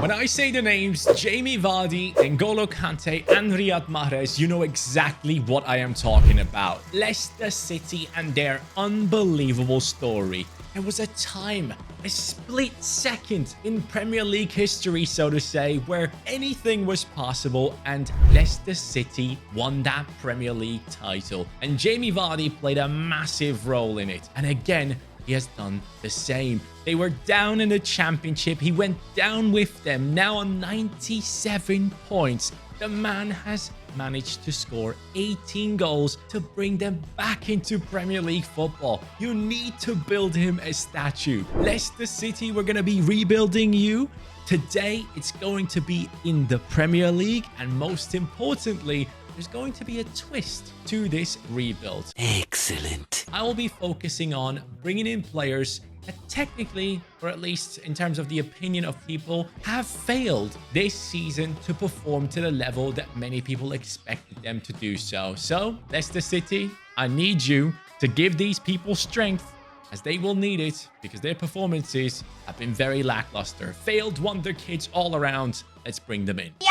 When I say the names Jamie Vardy, N'Golo Kante, and Riyad Mahrez, you know exactly what I am talking about. Leicester City and their unbelievable story. There was a time, a split second in Premier League history, so to say, where anything was possible, and Leicester City won that Premier League title. And Jamie Vardy played a massive role in it. And again, he has done the same. They were down in the championship. He went down with them. Now on 97 points, the man has managed to score 18 goals to bring them back into Premier League football. You need to build him a statue. Leicester City, we're going to be rebuilding you. Today, it's going to be in the Premier League. And most importantly, there's going to be a twist to this rebuild. Excellent. I will be focusing on bringing in players that technically, or at least in terms of the opinion of people, have failed this season to perform to the level that many people expected them to do so. So, Leicester City, I need you to give these people strength, as they will need it because their performances have been very lackluster. Failed Wonderkids all around. Let's bring them in. Yeah!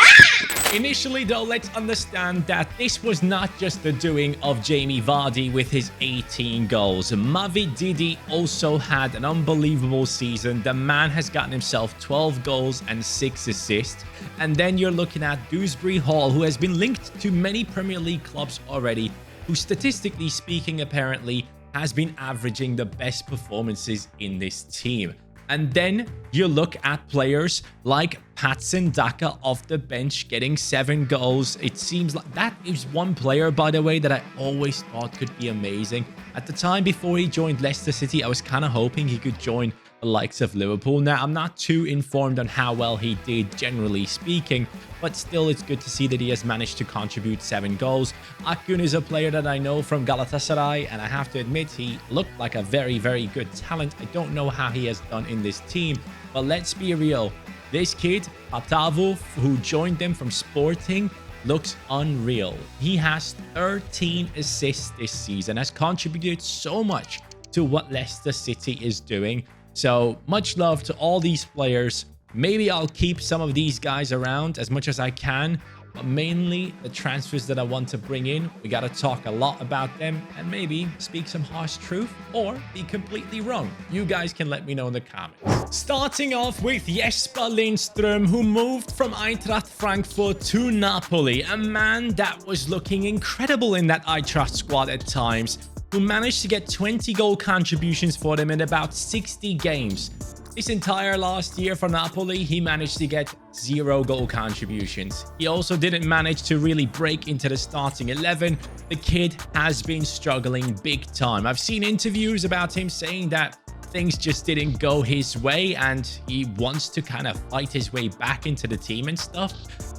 Initially, though, let's understand that this was not just the doing of Jamie Vardy with his 18 goals. Mavi Didi also had an unbelievable season. The man has gotten himself 12 goals and 6 assists. And then you're looking at Dewsbury Hall, who has been linked to many Premier League clubs already, who statistically speaking, apparently, has been averaging the best performances in this team. And then you look at players like Patson Daka off the bench getting 7 goals. It seems like that is one player, by the way, that I always thought could be amazing. At the time before he joined Leicester City, I was kind of hoping he could join the likes of Liverpool. Now, I'm not too informed on how well he did, generally speaking, but still, it's good to see that he has managed to contribute 7 goals. Akgün is a player that I know from Galatasaray, and I have to admit, he looked like a very, very good talent. I don't know how he has done in this team, but let's be real. This kid, Otavo, who joined them from Sporting, looks unreal. He has 13 assists this season, has contributed so much to what Leicester City is doing. So much love to all these players. Maybe I'll keep some of these guys around as much as I can, but mainly the transfers that I want to bring in, we got to talk a lot about them and maybe speak some harsh truth or be completely wrong. You guys can let me know in the comments. Starting off with Jesper Lindstrøm, who moved from Eintracht Frankfurt to Napoli, a man that was looking incredible in that Eintracht squad at times, who managed to get 20 goal contributions for them in about 60 games. This entire last year for Napoli, he managed to get 0 goal contributions. He also didn't manage to really break into the starting 11. The kid has been struggling big time. I've seen interviews about him saying that things just didn't go his way and he wants to kind of fight his way back into the team and stuff.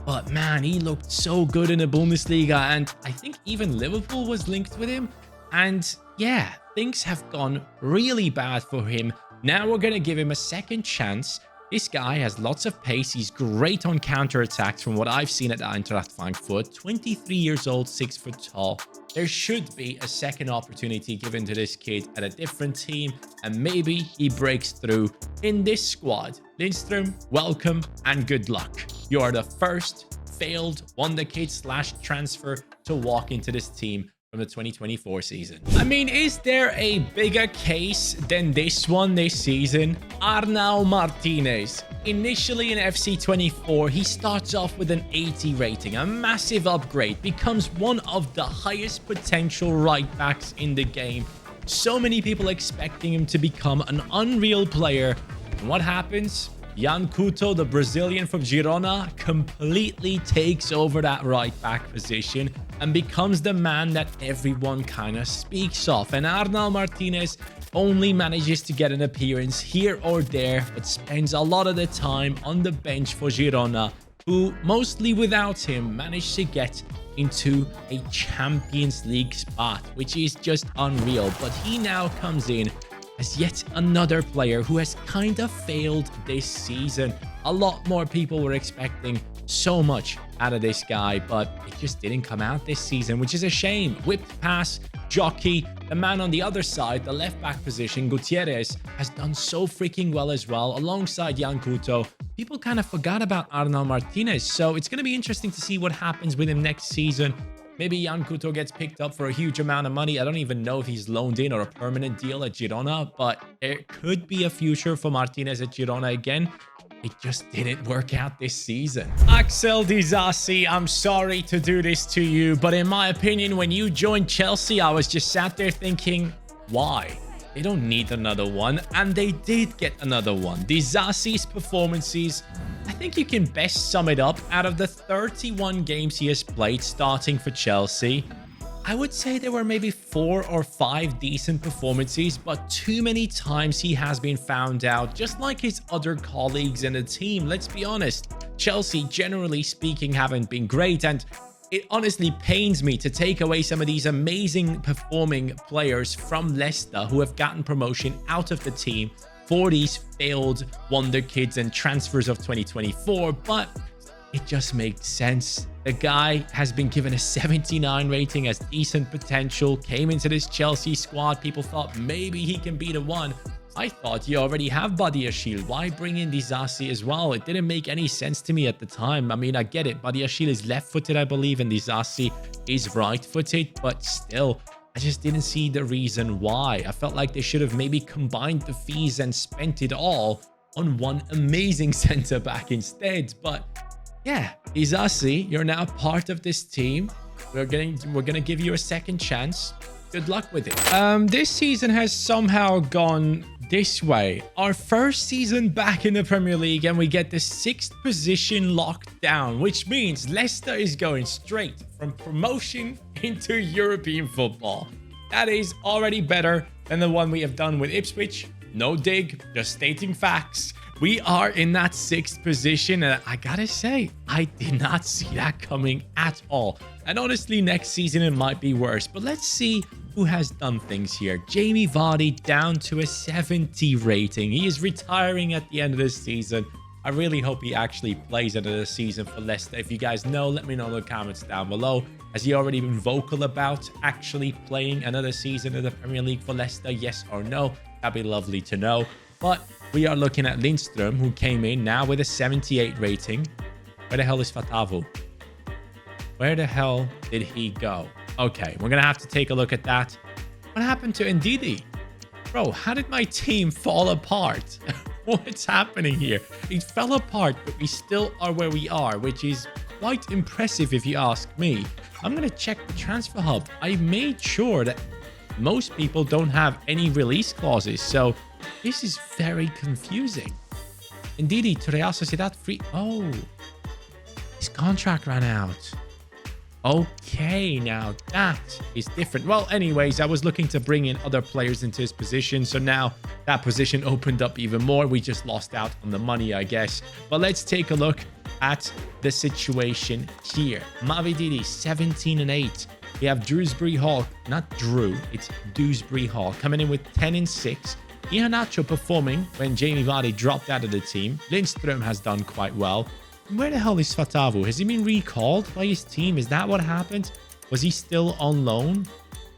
But man, he looked so good in the Bundesliga, and I think even Liverpool was linked with him. And yeah, things have gone really bad for him. Now we're going to give him a second chance. This guy has lots of pace. He's great on counterattacks from what I've seen at Eintracht Frankfurt. 23 years old, 6 foot tall. There should be a second opportunity given to this kid at a different team, and maybe he breaks through in this squad. Lindstrøm, welcome and good luck. You are the first failed Wonderkid / transfer to walk into this team from the 2024 season. I mean, is there a bigger case than this one this season? Arnau Martínez. Initially in FC24, he starts off with an 80 rating, a massive upgrade, becomes one of the highest potential right backs in the game. So many people expecting him to become an unreal player. And what happens? Yan Couto, the Brazilian from Girona, completely takes over that right back position and becomes the man that everyone kind of speaks of. And Arnau Martínez only manages to get an appearance here or there, but spends a lot of the time on the bench for Girona, who mostly without him managed to get into a Champions League spot, which is just unreal. But he now comes in as yet another player who has kind of failed this season. A lot more people were expecting so much out of this guy, but it just didn't come out this season, which is a shame. Whipped pass, jockey, the man on the other side, the left back position, Gutierrez, has done so freaking well as well, alongside Yan Couto. people kind of forgot about Arnau Martínez. So it's going to be interesting to see what happens with him next season. Maybe Jan Couto gets picked up for a huge amount of money. I don't even know if he's loaned in or a permanent deal at Girona, but there could be a future for Martínez at Girona again. It just didn't work out this season. Axel Disasi, I'm sorry to do this to you, but in my opinion, when you joined Chelsea, I was just sat there thinking, why? They don't need another one, and they did get another one. Disasi's performances, I think you can best sum it up. Out of the 31 games he has played starting for Chelsea, I would say there were maybe 4 or 5 decent performances, but too many times he has been found out, just like his other colleagues in the team. Let's be honest, Chelsea, generally speaking, haven't been great, and it honestly pains me to take away some of these amazing performing players from Leicester who have gotten promotion out of the team for these failed Wonderkids and transfers of 2024, but it just makes sense. The guy has been given a 79 rating, has decent potential, came into this Chelsea squad. People thought maybe he can be the one. I thought you already have Badiashile. Why bring in Disasi as well? It didn't make any sense to me at the time. I mean, I get it. Badiashile is left-footed, I believe, and Disasi is right-footed, but still, I just didn't see the reason why. I felt like they should have maybe combined the fees and spent it all on one amazing centre-back instead, but yeah, Disasi, you're now part of this team. We're gonna give you a second chance. Good luck with it. This season has somehow gone this way. Our first season back in the Premier League, and we get the 6th position locked down, which means Leicester is going straight from promotion into European football. That is already better than the one we have done with Ipswich. No dig, just stating facts. We are in that 6th position, and I gotta say, I did not see that coming at all. And honestly, next season it might be worse, but let's see who has done things here. Jamie Vardy down to a 70 rating. He is retiring at the end of this season. I really hope he actually plays another season for Leicester. If you guys know, let me know in the comments down below. Has he already been vocal about actually playing another season of the Premier League for Leicester? Yes or no? That'd be lovely to know. But we are looking at Lindstrøm, who came in now with a 78 rating. Where the hell is Fatavu? Where the hell did he go? Okay, we're going to have to take a look at that. What happened to Ndidi? Bro, how did my team fall apart? What's happening here? It fell apart, but we still are where we are, which is quite impressive if you ask me. I'm going to check the transfer hub. I made sure that most people don't have any release clauses, so this is very confusing. Ndidi to Real Sociedad free. Oh, his contract ran out. Okay, now that is different. Well, anyways, I was looking to bring in other players into his position, so now that position opened up even more. We just lost out on the money, I guess. But let's take a look at the situation here. Mavididi, 17 and 8. We have Dewsbury Hall, not Drew, it's Dewsbury Hall, coming in with 10 and 6. Iheanacho performing when Jamie Vardy dropped out of the team. Lindstrøm has done quite well. Where the hell is Fatavu? Has he been recalled by his team? Is that what happened? Was he still on loan?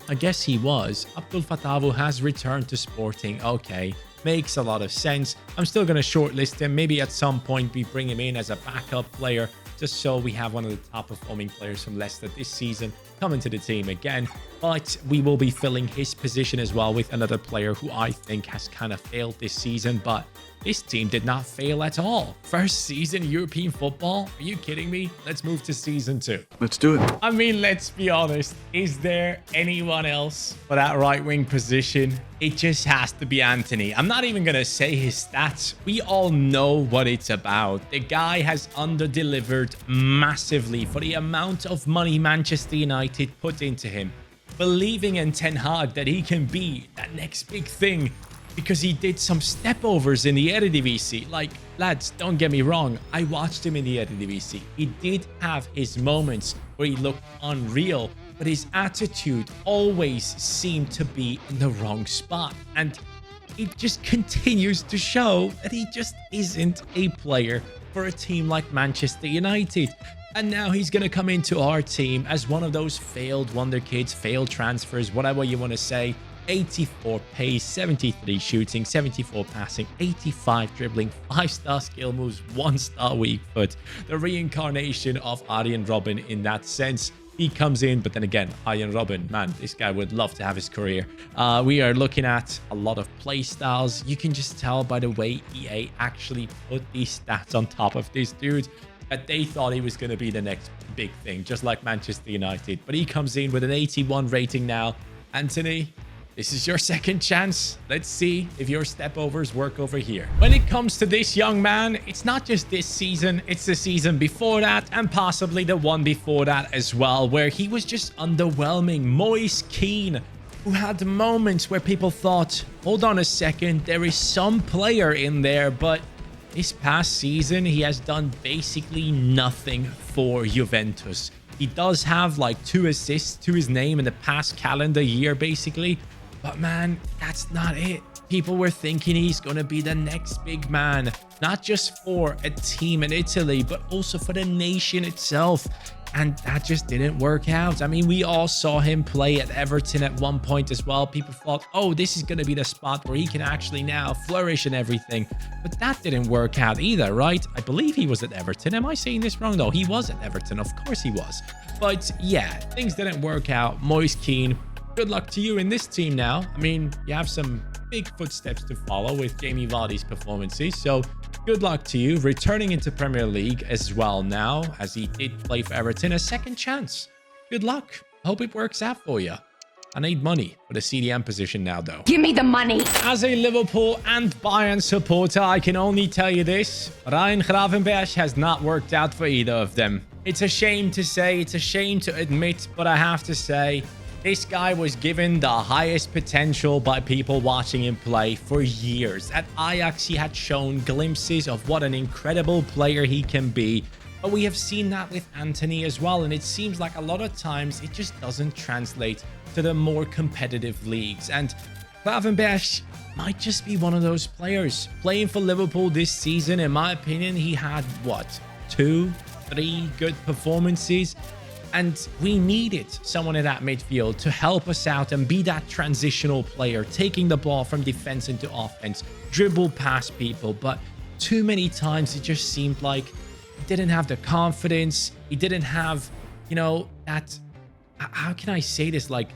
I guess he was. Abdul Fatavu has returned to Sporting. Okay, makes a lot of sense. I'm still going to shortlist him. Maybe at some point we bring him in as a backup player, just so we have one of the top performing players from Leicester this season coming to the team again. But we will be filling his position as well with another player who I think has kind of failed this season, but this team did not fail at all. First season European football? Are you kidding me? Let's move to season 2. Let's do it. I mean, let's be honest. Is there anyone else for that right wing position? It just has to be Antony. I'm not even going to say his stats. We all know what it's about. The guy has under-delivered massively for the amount of money Manchester United put into him. Believing in Ten Hag that he can be that next big thing, because he did some stepovers in the Eredivisie. Like, lads, don't get me wrong, I watched him in the Eredivisie. He did have his moments where he looked unreal, but his attitude always seemed to be in the wrong spot. And it just continues to show that he just isn't a player for a team like Manchester United. And now he's going to come into our team as one of those failed Wonderkids, failed transfers, whatever you want to say. 84 pace, 73 shooting, 74 passing, 85 dribbling, 5-star skill moves, 1-star weak foot. The reincarnation of Arjen Robben in that sense. He comes in, but then again, Arjen Robben, man, this guy would love to have his career. We are looking at a lot of play styles. You can just tell by the way EA actually put these stats on top of this dude that they thought he was going to be the next big thing, just like Manchester United. But he comes in with an 81 rating now. Antony, this is your second chance. Let's see if your stepovers work over here. When it comes to this young man, it's not just this season, it's the season before that and possibly the one before that as well, where he was just underwhelming. Moise Kean, who had moments where people thought, hold on a second, there is some player in there, but this past season, he has done basically nothing for Juventus. He does have like 2 assists to his name in the past calendar year, basically. But man, that's not it. People were thinking he's going to be the next big man, not just for a team in Italy, but also for the nation itself. And that just didn't work out. I mean, we all saw him play at Everton at one point as well. People thought, oh, this is going to be the spot where he can actually now flourish and everything. But that didn't work out either, right? I believe he was at Everton. Am I saying this wrong? No, he was at Everton. Of course he was. But yeah, things didn't work out. Moise Kean, good luck to you in this team now. I mean, you have some big footsteps to follow with Jamie Vardy's performances. So good luck to you. Returning into Premier League as well now, as he did play for Everton. A second chance. Good luck. Hope it works out for you. I need money for the CDM position now, though. Give me the money. As a Liverpool and Bayern supporter, I can only tell you this. Ryan Gravenberch has not worked out for either of them. It's a shame to say, it's a shame to admit, but I have to say, this guy was given the highest potential by people watching him play for years. At Ajax, he had shown glimpses of what an incredible player he can be. But we have seen that with Antony as well. And it seems like a lot of times it just doesn't translate to the more competitive leagues. And Gravenberch might just be one of those players. Playing for Liverpool this season, in my opinion, he had, what, 2, 3 good performances. And we needed someone in that midfield to help us out and be that transitional player, taking the ball from defense into offense, dribble past people. But too many times it just seemed like he didn't have the confidence. He didn't have, you know, that, how can I say this? Like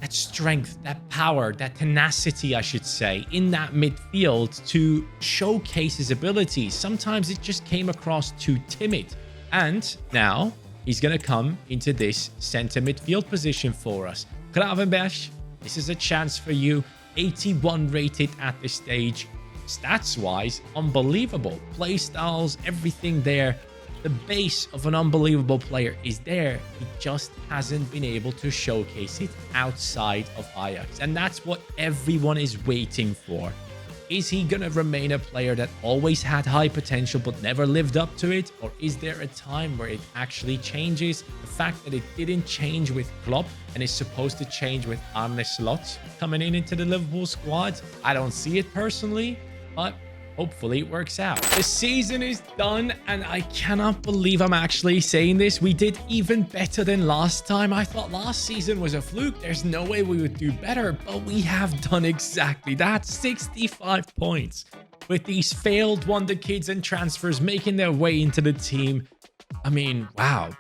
that strength, that power, that tenacity, I should say, in that midfield to showcase his abilities. Sometimes it just came across too timid. And now he's going to come into this center midfield position for us. Gravenberch, this is a chance for you. 81 rated at this stage. Stats-wise, unbelievable. Play styles, everything there. The base of an unbelievable player is there. He just hasn't been able to showcase it outside of Ajax. And that's what everyone is waiting for. Is he going to remain a player that always had high potential but never lived up to it? Or is there a time where it actually changes? The fact that it didn't change with Klopp and is supposed to change with Arne Slot coming into the Liverpool squad, I don't see it personally, but hopefully it works out. The season is done and I cannot believe I'm actually saying this. We did even better than last time. I thought last season was a fluke. There's no way we would do better, but we have done exactly that. 65 points with these failed Wonderkids and transfers making their way into the team. I mean, wow.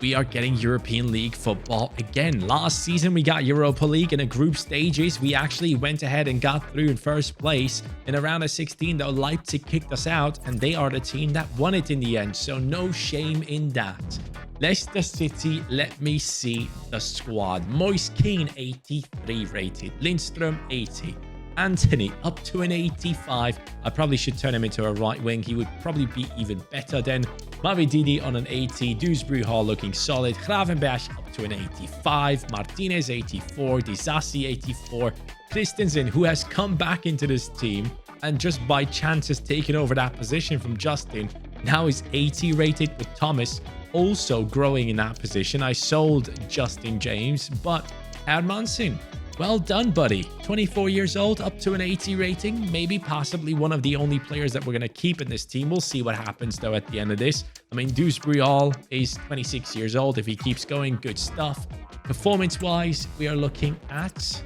We are getting European League football again. Last season, we got Europa League in the group stages. We actually went ahead and got through in first place. In a round of 16, though, Leipzig kicked us out, and they are the team that won it in the end. So no shame in that. Leicester City, let me see the squad. Moise Kean, 83 rated. Lindstrøm, 80. Antony up to an 85. I probably should turn him into a right wing. He would probably be even better then. Mavididi on an 80. Dewsbury Hall looking solid. Gravenberch up to an 85. Martínez 84. Disasi 84. Christensen, who has come back into this team and just by chance has taken over that position from Justin, now is 80 rated, with Thomas also growing in that position. I sold Justin James, but Hermansen, well done, buddy. 24 years old, up to an 80 rating. Maybe possibly one of the only players that we're going to keep in this team. We'll see what happens, though, at the end of this. I mean, Dewsbury Hall is 26 years old. If he keeps going, good stuff. Performance-wise, we are looking at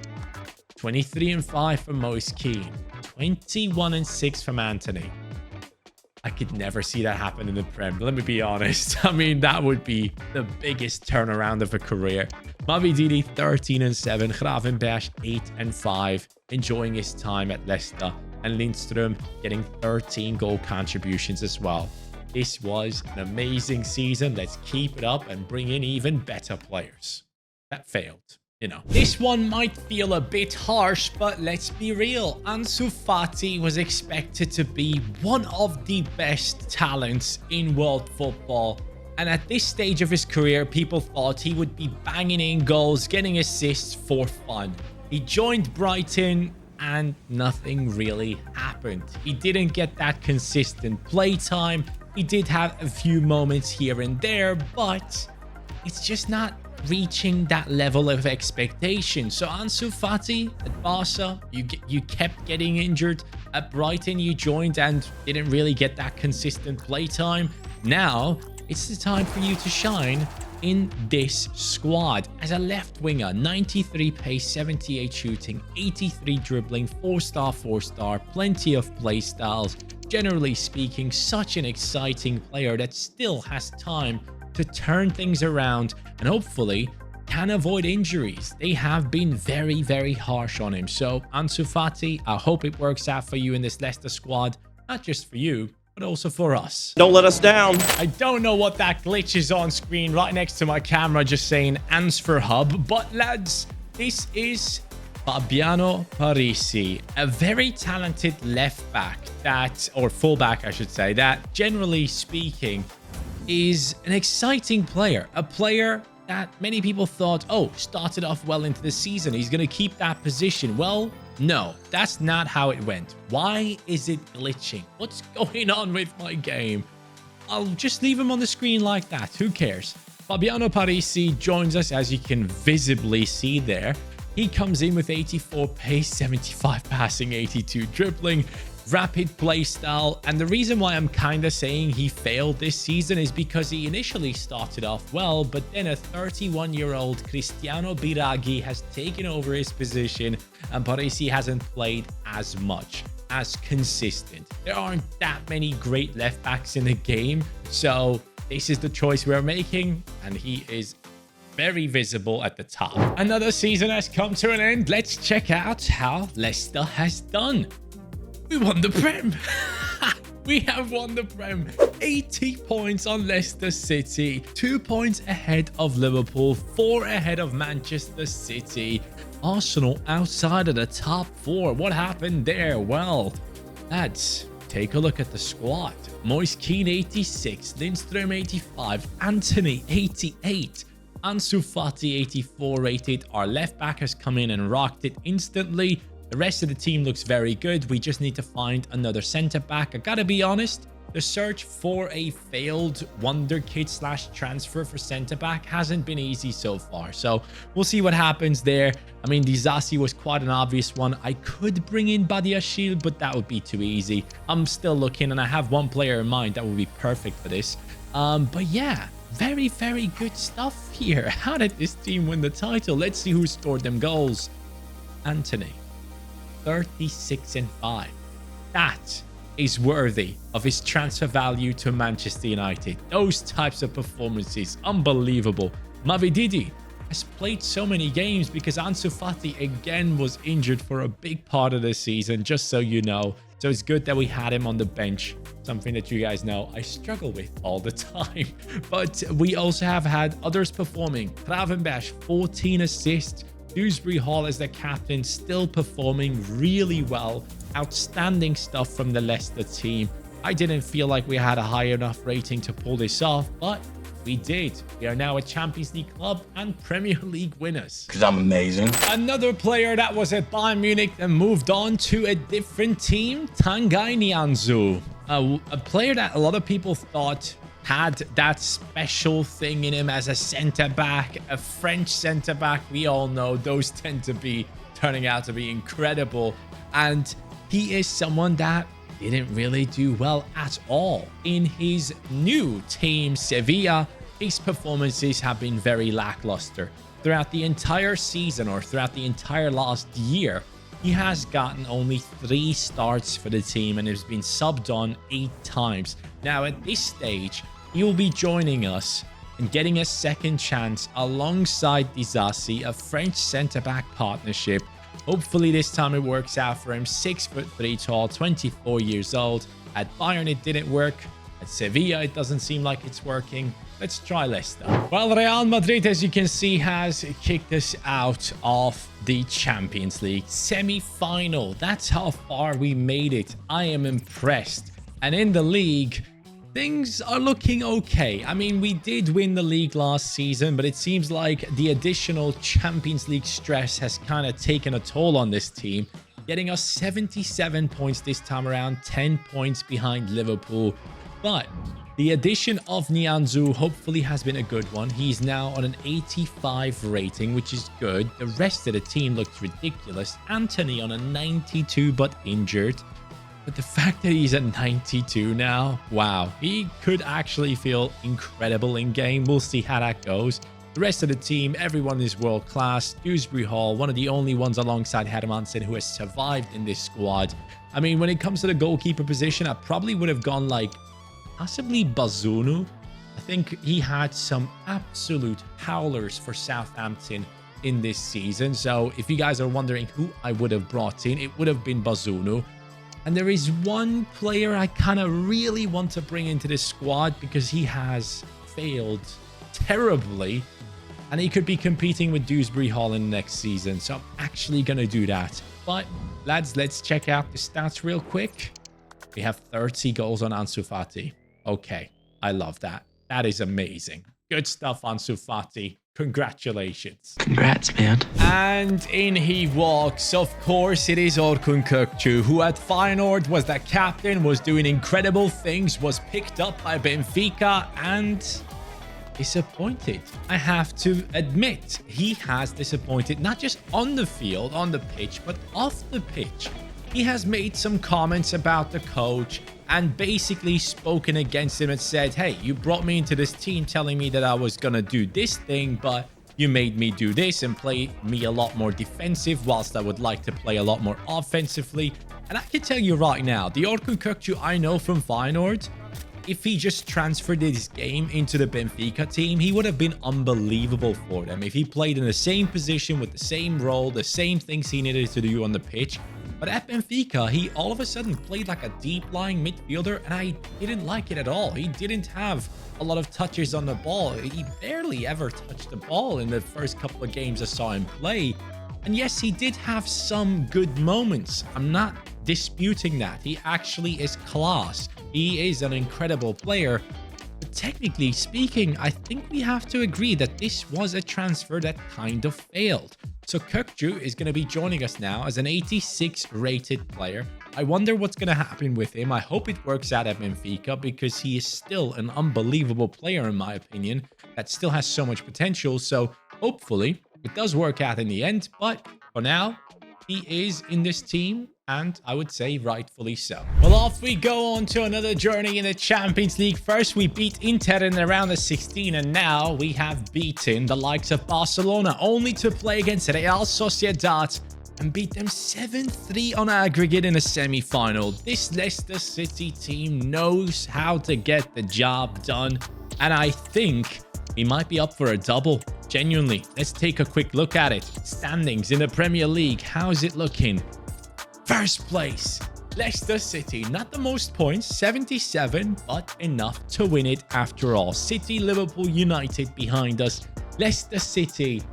23-5 from Moise Kean, 21-6 from Antony. I could never see that happen in the Prem. Let me be honest. I mean, that would be the biggest turnaround of a career. Mavididi, 13-7. Gravenberch, 8-5. Enjoying his time at Leicester. And Lindstrøm getting 13 goal contributions as well. This was an amazing season. Let's keep it up and bring in even better players. That failed. You know, this one might feel a bit harsh, but let's be real. Ansu Fati was expected to be one of the best talents in world football. And at this stage of his career, people thought he would be banging in goals, getting assists for fun. He joined Brighton and nothing really happened. He didn't get that consistent play time. He did have a few moments here and there, but it's just not reaching that level of expectation. So Ansu Fati at Barca, you kept getting injured. At Brighton, you joined and didn't really get that consistent play time. Now it's the time for you to shine in this squad as a left winger. 93 pace, 78 shooting, 83 dribbling, 4-star, 4-star, plenty of play styles. Generally speaking, such an exciting player that still has time to turn things around and hopefully can avoid injuries. They have been very, very harsh on him. So Ansu Fati, I hope it works out for you in this Leicester squad, not just for you, but also for us. Don't let us down. I don't know what that glitch is on screen right next to my camera just saying Ans for Hub, but lads, this is Fabiano Parisi, a very talented left back or fullback, I should say, that generally speaking is an exciting player, a player that many people thought, oh, started off well into the season, he's going to keep that position. Well, no, that's not how it went. Why is it glitching? What's going on with my game? I'll just leave him on the screen like that. Who cares? Fabiano Parisi joins us, as you can visibly see there. He comes in with 84 pace, 75 passing, 82 dribbling, rapid play style. And the reason why I'm kind of saying he failed this season is because he initially started off well, but then a 31-year-old Cristiano Biraghi has taken over his position and Parisi hasn't played as much, as consistent. There aren't that many great left backs in the game, so this is the choice we're making, and he is very visible at the top. Another season has come to an end. Let's check out how Leicester has done. We won the Prem. We have won the Prem. 80 points on Leicester City. 2 points ahead of Liverpool. 4 ahead of Manchester City. Arsenal outside of the top 4. What happened there? Well, lads, take a look at the squad. Moise Kean, 86. Lindstrøm, 85. Antony, 88. Ansu Fati, 84 rated. Our left back has come in and rocked it instantly. The rest of the team looks very good. We just need to find another centre back. I gotta be honest, the search for a failed Wonderkids / transfer for centre back hasn't been easy so far. So we'll see what happens there. I mean, Disasi was quite an obvious one. I could bring in Badiashile, but that would be too easy. I'm still looking, and I have one player in mind that would be perfect for this. But yeah, very, very good stuff here. How did this team win the title? Let's see who scored them goals. Antony, 36-5. That is worthy of his transfer value to Manchester United. Those types of performances, unbelievable. Mavididi has played so many games because Ansu Fati again was injured for a big part of the season, just so you know. So it's good that we had him on the bench, something that you guys know I struggle with all the time. But we also have had others performing. Gravenberch, 14 assists. Dewsbury Hall as the captain, still performing really well. Outstanding stuff from the Leicester team. I didn't feel like we had a high enough rating to pull this off, but we did. We are now a Champions League club and Premier League winners. Because I'm amazing. Another player that was at Bayern Munich and moved on to a different team, Tanguy Nianzou. A player that a lot of people thought had that special thing in him as a centre-back, a French centre-back. We all know those tend to be turning out to be incredible. And he is someone that didn't really do well at all. In his new team, Sevilla, his performances have been very lackluster. throughout the entire season or throughout the entire last year, he has gotten only 3 starts for the team and has been subbed on 8 times. Now, at this stage, he will be joining us and getting a second chance alongside Disasi, a French centre-back partnership. Hopefully this time it works out for him. 6'3" tall, 24 years old. At Bayern, it didn't work. At Sevilla, it doesn't seem like it's working. Let's try Leicester. Well, Real Madrid, as you can see, has kicked us out of the Champions League semi-final. That's how far we made it. I am impressed. And in the league, things are looking okay. I mean, we did win the league last season, but it seems like the additional Champions League stress has kind of taken a toll on this team, getting us 77 points this time around, 10 points behind Liverpool. But the addition of Nianzou hopefully has been a good one. He's now on an 85 rating, which is good. The rest of the team looks ridiculous. Antony on a 92, but injured. But the fact that he's at 92 now, wow, he could actually feel incredible in game. We'll see how that goes. The rest of the team, everyone is world class. Dewsbury Hall, one of the only ones alongside Hermansen who has survived in this squad. I mean, when it comes to the goalkeeper position, I probably would have gone like possibly Bazunu. I think he had some absolute howlers for Southampton in this season. So if you guys are wondering who I would have brought in, it would have been Bazunu. And there is one player I kind of really want to bring into this squad because he has failed terribly. And he could be competing with Dewsbury Hall in the next season. So I'm actually going to do that. But lads, let's check out the stats real quick. We have 30 goals on Ansu Fati. Okay, I love that. That is amazing. Good stuff, Ansu Fati. Congratulations. Congrats, man. And in he walks. Of course, it is Orkun Kökü, who at Feyenoord was the captain, was doing incredible things, was picked up by Benfica, and disappointed. I have to admit, he has disappointed, not just on the field, on the pitch, but off the pitch. He has made some comments about the coach and basically spoken against him and said, hey, you brought me into this team telling me that I was going to do this thing, but you made me do this and play me a lot more defensive whilst I would like to play a lot more offensively. And I can tell you right now, the Orkun Kökü I know from Feyenoord, if he just transferred his game into the Benfica team, he would have been unbelievable for them. If he played in the same position with the same role, the same things he needed to do on the pitch. But at Benfica, he all of a sudden played like a deep-lying midfielder, and I didn't like it at all. He didn't have a lot of touches on the ball. He barely ever touched the ball in the first couple of games I saw him play. And yes, he did have some good moments. I'm not disputing that. He actually is class. He is an incredible player. But technically speaking, I think we have to agree that this was a transfer that kind of failed. So Kökü is going to be joining us now as an 86 rated player. I wonder what's going to happen with him. I hope it works out at Benfica because he is still an unbelievable player in my opinion that still has so much potential. So hopefully it does work out in the end. But for now, he is in this team. And I would say rightfully so. Well, off we go on to another journey in the Champions League. First, we beat Inter in around the 16, and now we have beaten the likes of Barcelona, only to play against Real Sociedad and beat them 7-3 on aggregate in a semi-final. This Leicester City team knows how to get the job done, and I think he might be up for a double. Genuinely, let's take a quick look at it. Standings in the Premier League, how is it looking? First place, Leicester City. Not the most points, 77, but enough to win it after all. City, Liverpool, United behind us. Leicester City.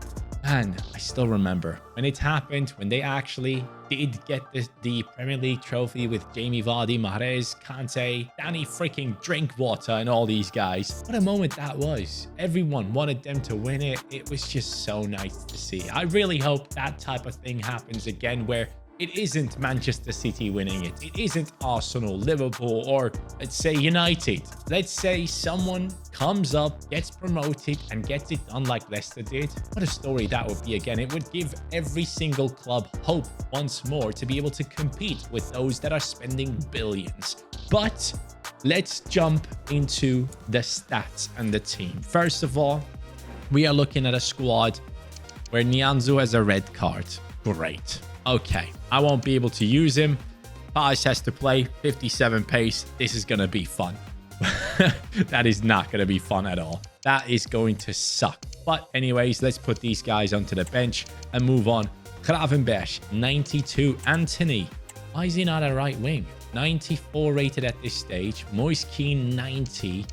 And I still remember when it happened, when they actually did get the Premier League trophy with Jamie Vardy, Mahrez, Kante, Danny freaking Drinkwater, and all these guys. What a moment that was. Everyone wanted them to win it. It was just so nice to see. I really hope that type of thing happens again where it isn't Manchester City winning it. It isn't Arsenal, Liverpool, or let's say United. Let's say someone comes up, gets promoted, and gets it done like Leicester did. What a story that would be again. It would give every single club hope once more to be able to compete with those that are spending billions. But let's jump into the stats and the team. First of all, we are looking at a squad where Nianzou has a red card. Great. Okay, I won't be able to use him. Parisi has to play 57 pace. This is going to be fun. That is not going to be fun at all. That is going to suck. But anyways, let's put these guys onto the bench and move on. Gravenberch, 92. Antony. Why is he not a right wing? 94 rated at this stage. Moise Kean, 90.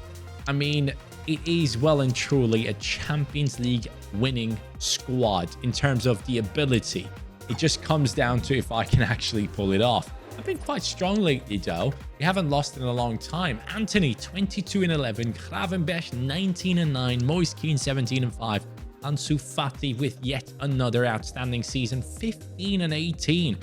I mean, it is well and truly a Champions League winning squad in terms of the ability. It just comes down to if I can actually pull it off. I've been quite strong lately, though. We haven't lost in a long time. Antony, 22-11. Gravenberch, 19-9. Moise Kean, 17-5. Ansu Fati with yet another outstanding season, 15-18.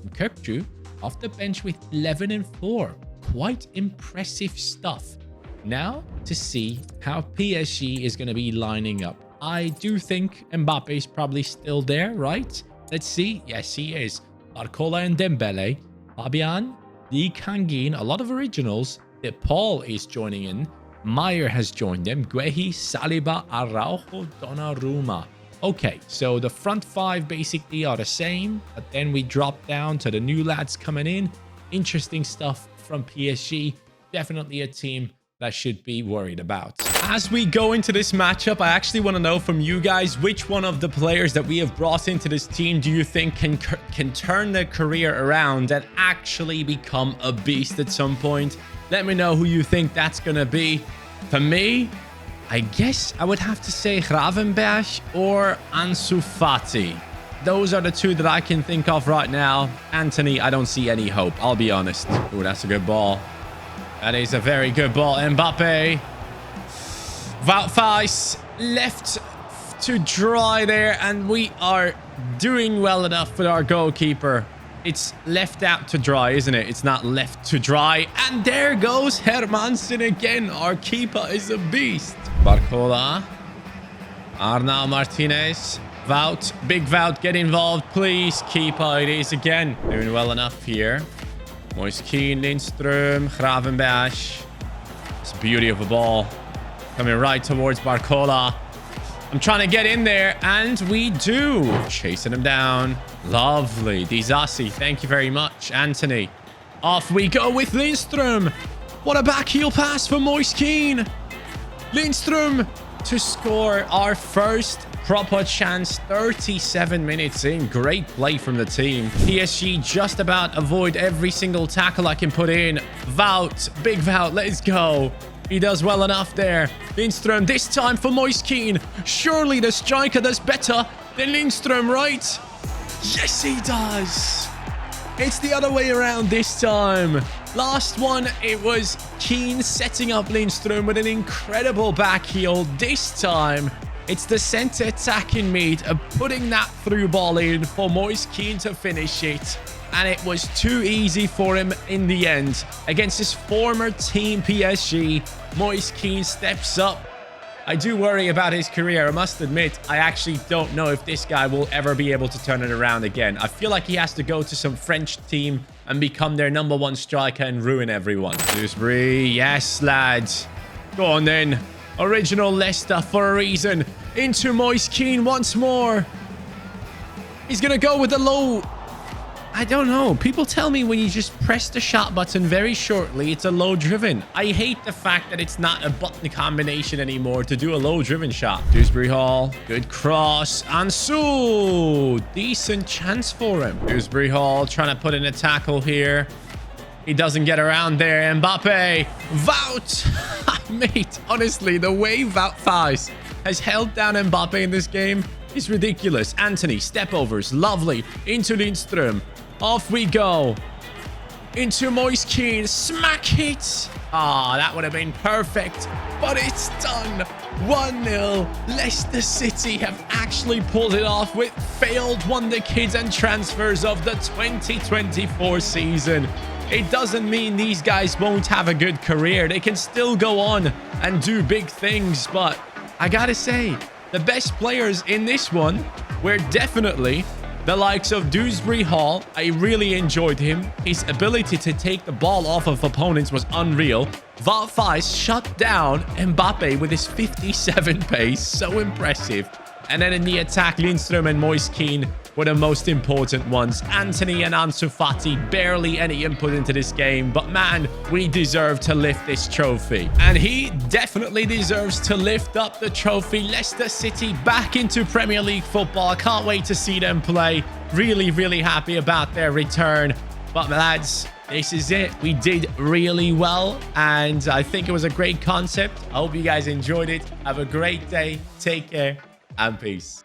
Kökü off the bench with 11-4. Quite impressive stuff. Now to see how PSG is going to be lining up. I do think Mbappe is probably still there, right? Let's see. Yes, he is. Barcola and Dembele. Fabian, Lee Kangin, a lot of originals. De Paul is joining in. Meyer has joined them. Guehi, Saliba, Araujo, Donnarumma. Okay, so the front five basically are the same, but then we drop down to the new lads coming in. Interesting stuff from PSG. Definitely a team that should be worried about. As we go into this matchup, I actually want to know from you guys, which one of the players that we have brought into this team do you think can turn their career around and actually become a beast at some point? Let me know who you think that's going to be. For me, I guess I would have to say Gravenberch or Ansu Fati. Those are the two that I can think of right now. Antony, I don't see any hope, I'll be honest. Oh, that's a good ball. That is a very good ball. Mbappe. Wout Faes left to dry there, and we are doing well enough with our goalkeeper. It's left out to dry, isn't it? It's not left to dry. And there goes Hermansen again. Our keeper is a beast. Barcola. Arnau Martínez. Wout. Big Wout, get involved, please. Keeper it is again. Doing well enough here. Moise Kean, Lindstrøm, Gravenberch. It's a beauty of a ball. Coming right towards Barcola. I'm trying to get in there, and we do. Chasing him down. Lovely. Disasi, thank you very much. Antony. Off we go with Lindstrøm. What a backheel pass for Moise Kean. Lindstrøm to score our first proper chance. 37 minutes in. Great play from the team. PSG just about avoid every single tackle I can put in. Wout. Big Wout. Let's go. He does well enough there. Lindstrøm this time for Moise Kean. Surely the striker does better than Lindstrøm, right? Yes, he does. It's the other way around this time. Last one, it was Kean setting up Lindstrøm with an incredible back heel. This time, it's the centre attacking mid of putting that through ball in for Moise Kean to finish it. And it was too easy for him in the end. Against his former team, PSG, Moise Kean steps up. I do worry about his career. I must admit, I actually don't know if this guy will ever be able to turn it around again. I feel like he has to go to some French team and become their #1 striker and ruin everyone. Dewsbury, yes, lads. Go on then. Original Leicester for a reason. Into Moise Kean once more. He's going to go with the low. I don't know. People tell me when you just press the shot button very shortly, it's a low driven. I hate the fact that it's not a button combination anymore to do a low driven shot. Dewsbury Hall. Good cross. Ansu. Decent chance for him. Dewsbury Hall trying to put in a tackle here. He doesn't get around there. Mbappe. Wout. Mate, honestly, the way Wout Faes has held down Mbappe in this game is ridiculous. Antony. Step overs. Lovely. Into Lindstrøm. Off we go. Into Moise Kean. Smack it. Ah, that would have been perfect. But it's done. 1-0. Leicester City have actually pulled it off with failed Wonderkids and transfers of the 2024 season. It doesn't mean these guys won't have a good career. They can still go on and do big things. But I gotta say, the best players in this one were definitely the likes of Dewsbury Hall. I really enjoyed him. His ability to take the ball off of opponents was unreal. Wout Faes shut down Mbappe with his 57 pace. So impressive. And then in the attack, Lindstrøm and Moise Kean were the most important ones. Antony and Ansu Fati, barely any input into this game. But man, we deserve to lift this trophy. And he definitely deserves to lift up the trophy. Leicester City back into Premier League football. I can't wait to see them play. Really, really happy about their return. But lads, this is it. We did really well, and I think it was a great concept. I hope you guys enjoyed it. Have a great day. Take care, and peace.